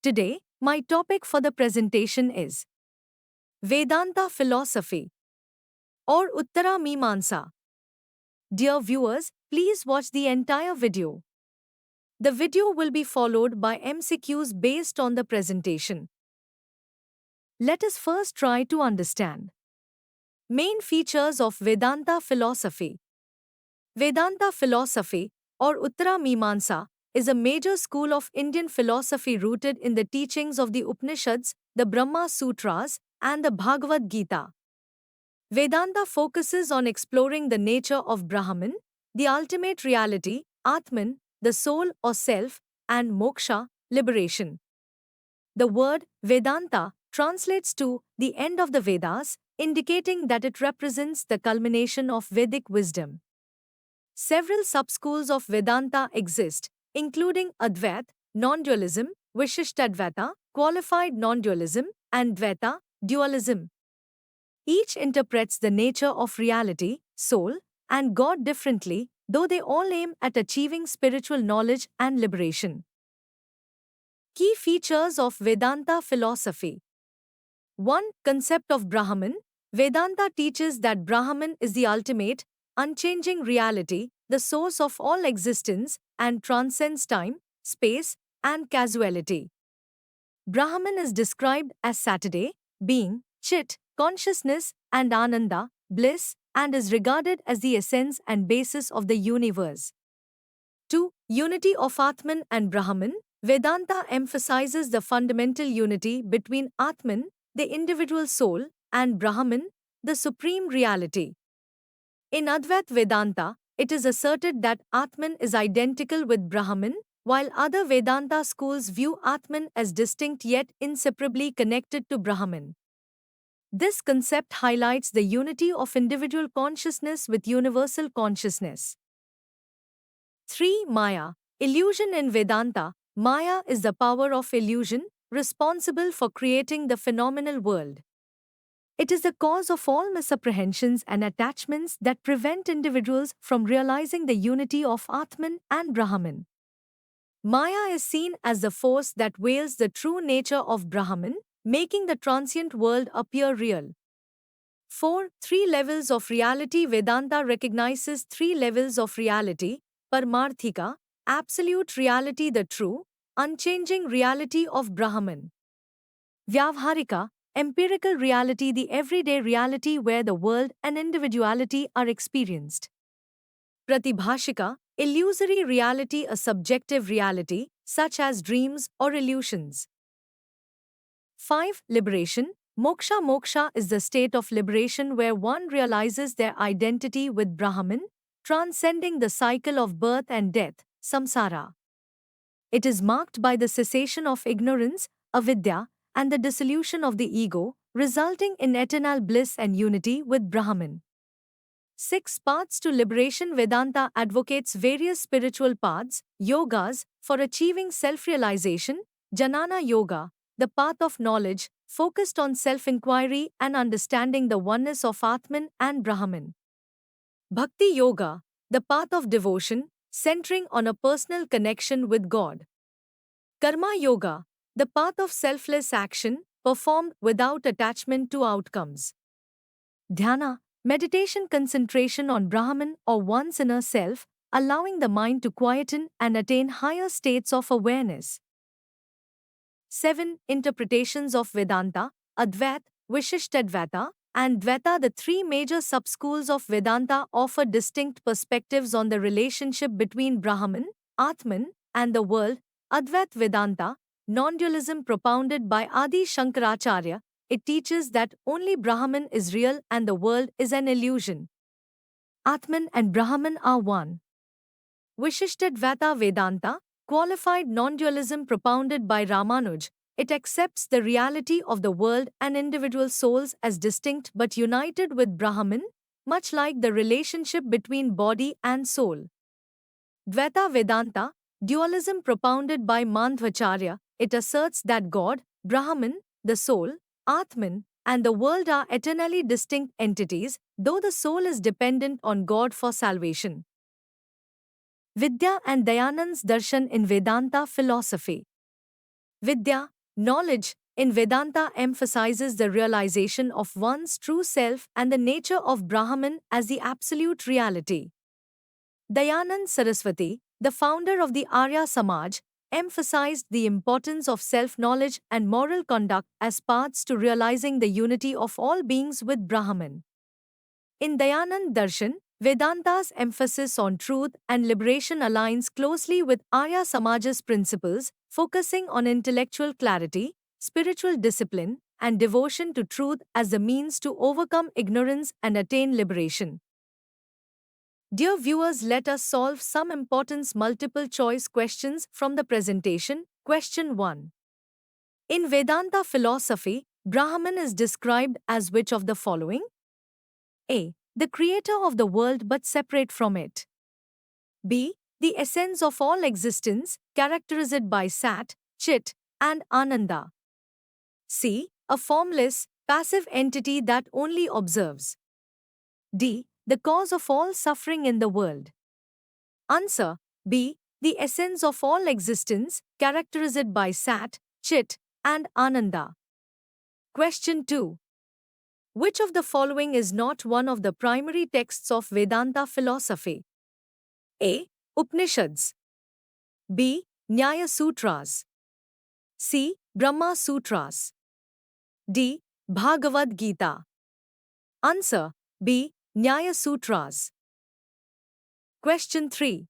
Today, my topic for the presentation is Vedanta philosophy or Uttara Mimamsa. Dear viewers, please watch the entire video. The video will be followed by MCQs based on the presentation. Let us first try to understand main features of Vedanta philosophy. Vedanta philosophy or Uttara Mimamsa is a major school of Indian philosophy rooted in the teachings of the Upanishads, the Brahma Sutras, and the Bhagavad Gita. Vedanta focuses on exploring the nature of Brahman, the ultimate reality, Atman, the soul or self, and moksha, liberation. The word Vedanta translates to the end of the Vedas, indicating that it represents the culmination of Vedic wisdom. Several subschools of Vedanta exist, including Advaita, non-dualism, Vishishtadvaita, qualified non-dualism, and Dvaita, dualism. Each interprets the nature of reality, soul, and God differently, though they all aim at achieving spiritual knowledge and liberation. Key features of Vedanta philosophy. 1. Concept of Brahman. Vedanta teaches that Brahman is the ultimate, unchanging reality, the source of all existence, and transcends time, space, and causality. Brahman is described as Saturday, being, Chit, consciousness, and Ananda, bliss, and is regarded as the essence and basis of the universe. 2. Unity of Atman and Brahman. Vedanta emphasizes the fundamental unity between Atman, the individual soul, and Brahman, the supreme reality. In Advaita Vedanta, it is asserted that Atman is identical with Brahman, while other Vedanta schools view Atman as distinct yet inseparably connected to Brahman. This concept highlights the unity of individual consciousness with universal consciousness. 3. Maya. Illusion in Vedanta. Maya is the power of illusion, responsible for creating the phenomenal world. It is the cause of all misapprehensions and attachments that prevent individuals from realizing the unity of Atman and Brahman. Maya is seen as the force that veils the true nature of Brahman, making the transient world appear real. 4. 3 levels of reality. Vedanta recognizes 3 levels of reality: Paramarthika, absolute reality, the true, unchanging reality of Brahman; Vyavharika, empirical reality, the everyday reality where the world and individuality are experienced; Pratibhashika, illusory reality, a subjective reality, such as dreams or illusions. 5. Liberation. Moksha. Moksha is the state of liberation where one realizes their identity with Brahman, transcending the cycle of birth and death, samsara. It is marked by the cessation of ignorance, avidya, and the dissolution of the ego, resulting in eternal bliss and unity with Brahman. 6. Paths to liberation. Vedanta advocates various spiritual paths, yogas, for achieving self-realization: Jnana Yoga, the path of knowledge, focused on self-inquiry and understanding the oneness of Atman and Brahman; Bhakti Yoga, the path of devotion, centering on a personal connection with God; Karma Yoga, the path of selfless action, performed without attachment to outcomes; Dhyana, meditation, concentration on Brahman or one's inner self, allowing the mind to quieten and attain higher states of awareness. 7. Interpretations of Vedanta. Advaita, Vishishtadvaita, and Dvaita. The 3 major subschools of Vedanta offer distinct perspectives on the relationship between Brahman, Atman, and the world. Advaita Vedanta, non-dualism propounded by Adi Shankaracharya. It teaches that only Brahman is real and the world is an illusion. Atman and Brahman are one. Vishishtadvaita Vedanta, qualified non-dualism propounded by Ramanuj. It accepts the reality of the world and individual souls as distinct but united with Brahman, much like the relationship between body and soul. Dvaita Vedanta, dualism propounded by Madhvacharya. It asserts that God, Brahman, the soul, Atman, and the world are eternally distinct entities, though the soul is dependent on God for salvation. Vidya and Dayanand Darshan in Vedanta philosophy. Vidya, Knowledge in Vedanta emphasizes the realization of one's true self and the nature of Brahman as the absolute reality. Dayanand Saraswati, the founder of the Arya Samaj, emphasized the importance of self-knowledge and moral conduct as paths to realizing the unity of all beings with Brahman. In Dayanand Darshan, Vedanta's emphasis on truth and liberation aligns closely with Arya Samaj's principles, focusing on intellectual clarity, spiritual discipline, and devotion to truth as the means to overcome ignorance and attain liberation. Dear viewers, let us solve some important multiple choice questions from the presentation. Question 1. In Vedanta philosophy, Brahman is described as which of the following? A. The creator of the world but separate from it. B. The essence of all existence, characterized by Sat, Chit, and Ananda. C. A formless, passive entity that only observes. D. The cause of all suffering in the world. Answer. B. The essence of all existence, characterized by Sat, Chit, and Ananda. Question 2. Which of the following is not one of the primary texts of Vedanta philosophy? A. Upanishads. B. Nyaya Sutras. C. Brahma Sutras. D. Bhagavad Gita. Answer. B. Nyaya Sutras. Question 3.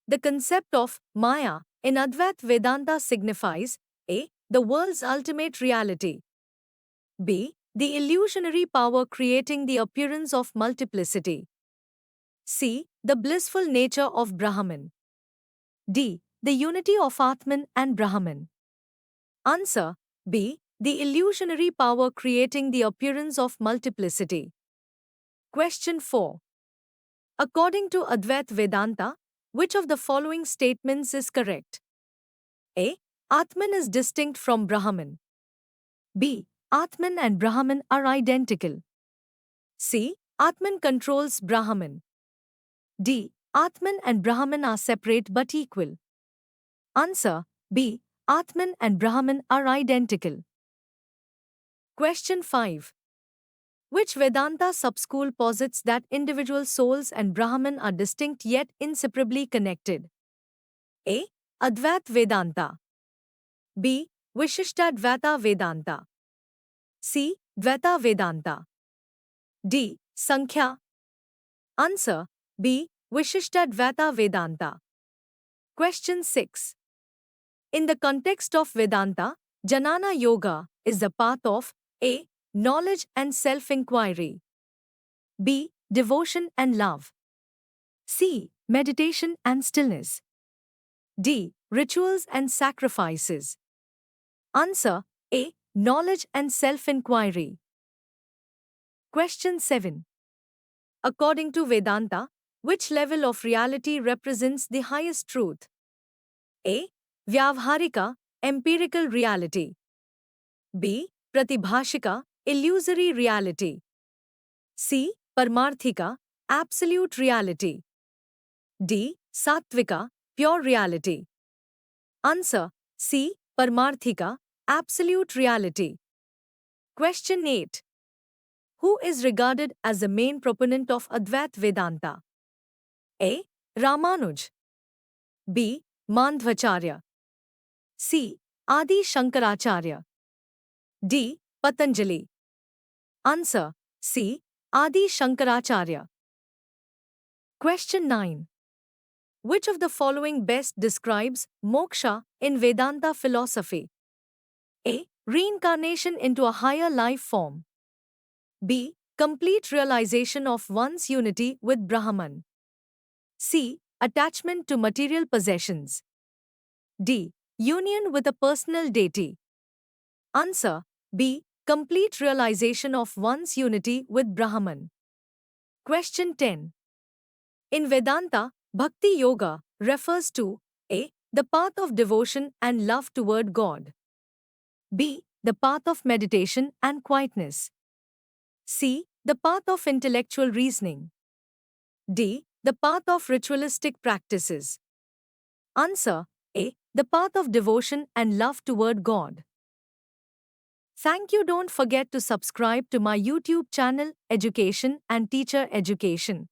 The concept of Maya in Advaita Vedanta signifies A. The world's ultimate reality. B. The illusionary power creating the appearance of multiplicity. C. The blissful nature of Brahman. D. The unity of Atman and Brahman. Answer. B. The illusionary power creating the appearance of multiplicity. Question 4. According to Advaita Vedanta, which of the following statements is correct? A. Atman is distinct from Brahman. B. Atman and Brahman are identical. C. Atman controls Brahman. D. Atman and Brahman are separate but equal. Answer. B. Atman and Brahman are identical. Question 5. Which Vedanta subschool posits that individual souls and Brahman are distinct yet inseparably connected? A. Advaita Vedanta. B. Vishishtadvaita Vedanta. C. Dvaita Vedanta. D. Sankhya. Answer. B. Vishishtadvaita Vedanta. Question 6. In the context of Vedanta, Jnana Yoga is the path of A. Knowledge and self-inquiry. B. Devotion and love. C. Meditation and stillness. D. Rituals and sacrifices. Answer. A. Knowledge and self-inquiry. Question 7. According to Vedanta, which level of reality represents the highest truth? A. Vyavharika, empirical reality. B. Pratibhashika, illusory reality. C. Paramarthika, absolute reality. D. Sattvika, pure reality. Answer. C. Paramarthika, absolute reality. Question 8. Who is regarded as the main proponent of Advaita Vedanta? A. Ramanuj. B. Mandvacharya. C. Adi Shankaracharya. D. Patanjali. Answer. C. Adi Shankaracharya. Question 9. Which of the following best describes moksha in Vedanta philosophy? A. Reincarnation into a higher life form. B. Complete realization of one's unity with Brahman. C. Attachment to material possessions. D. Union with a personal deity. Answer. B. Complete realization of one's unity with Brahman. Question 10. In Vedanta, Bhakti Yoga refers to A. The path of devotion and love toward God. B. The path of meditation and quietness. C. The path of intellectual reasoning. D. The path of ritualistic practices. Answer. A. The path of devotion and love toward God. Thank you. Don't forget to subscribe to my YouTube channel, Education and Teacher Education.